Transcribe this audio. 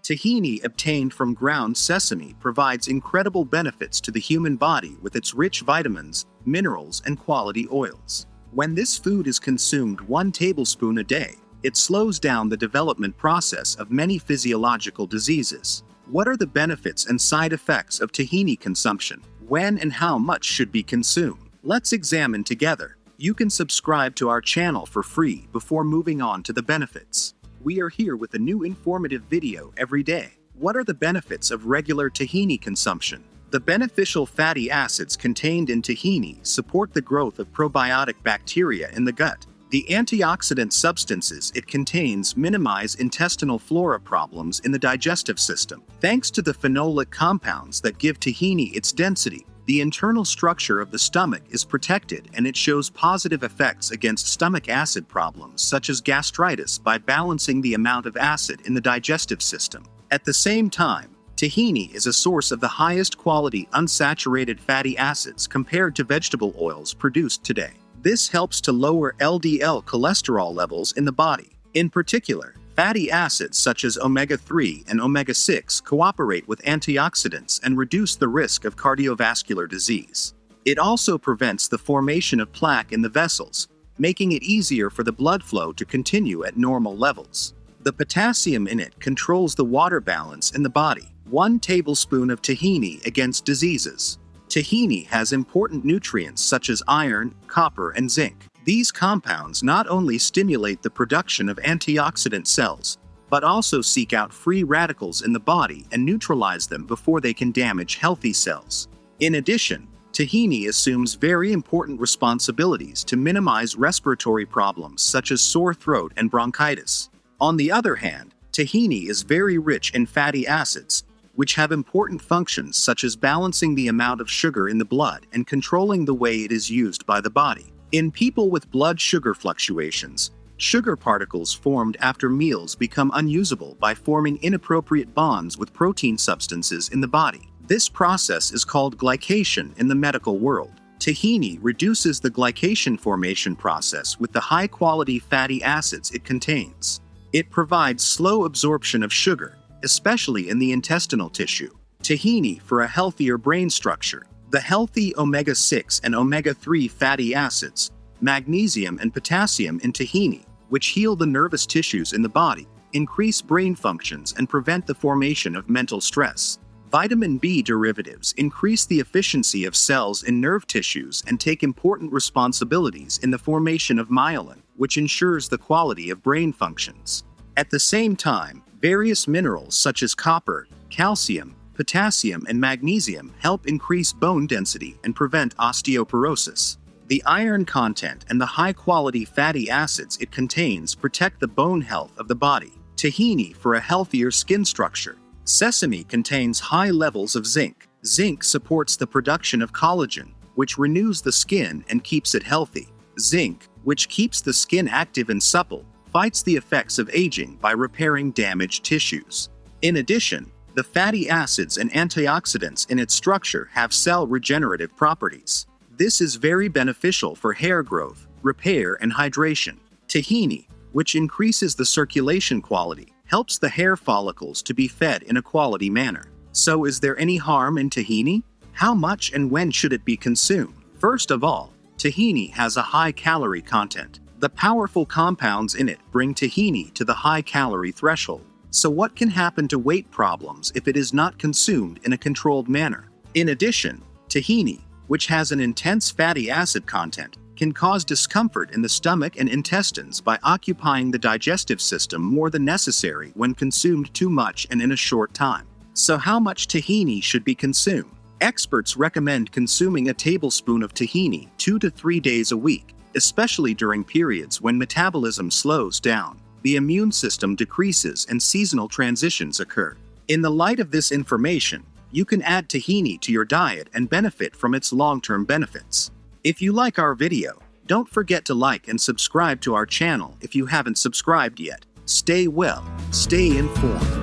Tahini obtained from ground sesame provides incredible benefits to the human body with its rich vitamins, minerals, and quality oils. When this food is consumed 1 tablespoon a day, it slows down the development process of many physiological diseases. What are the benefits and side effects of tahini consumption? When and how much should be consumed? Let's examine together. You can subscribe to our channel for free before moving on to the benefits. We are here with a new informative video every day. What are the benefits of regular tahini consumption? The beneficial fatty acids contained in tahini support the growth of probiotic bacteria in the gut. The antioxidant substances it contains minimize intestinal flora problems in the digestive system. Thanks to the phenolic compounds that give tahini its density, the internal structure of the stomach is protected and it shows positive effects against stomach acid problems such as gastritis by balancing the amount of acid in the digestive system. At the same time, tahini is a source of the highest quality unsaturated fatty acids compared to vegetable oils produced today. This helps to lower LDL cholesterol levels in the body. In particular, fatty acids such as omega-3 and omega-6 cooperate with antioxidants and reduce the risk of cardiovascular disease. It also prevents the formation of plaque in the vessels, making it easier for the blood flow to continue at normal levels. The potassium in it controls the water balance in the body. 1 tablespoon of tahini against diseases. Tahini has important nutrients such as iron, copper, and zinc. These compounds not only stimulate the production of antioxidant cells, but also seek out free radicals in the body and neutralize them before they can damage healthy cells. In addition, tahini assumes very important responsibilities to minimize respiratory problems such as sore throat and bronchitis. On the other hand, tahini is very rich in fatty acids, which have important functions such as balancing the amount of sugar in the blood and controlling the way it is used by the body. In people with blood sugar fluctuations, sugar particles formed after meals become unusable by forming inappropriate bonds with protein substances in the body. This process is called glycation in the medical world. Tahini reduces the glycation formation process with the high-quality fatty acids it contains. It provides slow absorption of sugar, especially in the intestinal tissue. Tahini for a healthier brain structure. The healthy omega-6 and omega-3 fatty acids, magnesium and potassium in tahini, which heal the nervous tissues in the body, increase brain functions and prevent the formation of mental stress. Vitamin B derivatives increase the efficiency of cells in nerve tissues and take important responsibilities in the formation of myelin, which ensures the quality of brain functions. At the same time, various minerals such as copper, calcium, potassium, and magnesium help increase bone density and prevent osteoporosis. The iron content and the high-quality fatty acids it contains protect the bone health of the body. Tahini for a healthier skin structure. Sesame contains high levels of zinc. Zinc supports the production of collagen, which renews the skin and keeps it healthy. Zinc, which keeps the skin active and supple, fights the effects of aging by repairing damaged tissues. In addition, the fatty acids and antioxidants in its structure have cell regenerative properties. This is very beneficial for hair growth, repair, and hydration. Tahini, which increases the circulation quality, helps the hair follicles to be fed in a quality manner. So is there any harm in tahini? How much and when should it be consumed? First of all, tahini has a high calorie content. The powerful compounds in it bring tahini to the high calorie threshold. So what can happen to weight problems if it is not consumed in a controlled manner? In addition, tahini, which has an intense fatty acid content, can cause discomfort in the stomach and intestines by occupying the digestive system more than necessary when consumed too much and in a short time. So how much tahini should be consumed? Experts recommend consuming a tablespoon of tahini 2 to 3 days a week, especially during periods when metabolism slows down, the immune system decreases, and seasonal transitions occur. In the light of this information, you can add tahini to your diet and benefit from its long-term benefits. If you like our video, don't forget to like and subscribe to our channel if you haven't subscribed yet. Stay well, stay informed.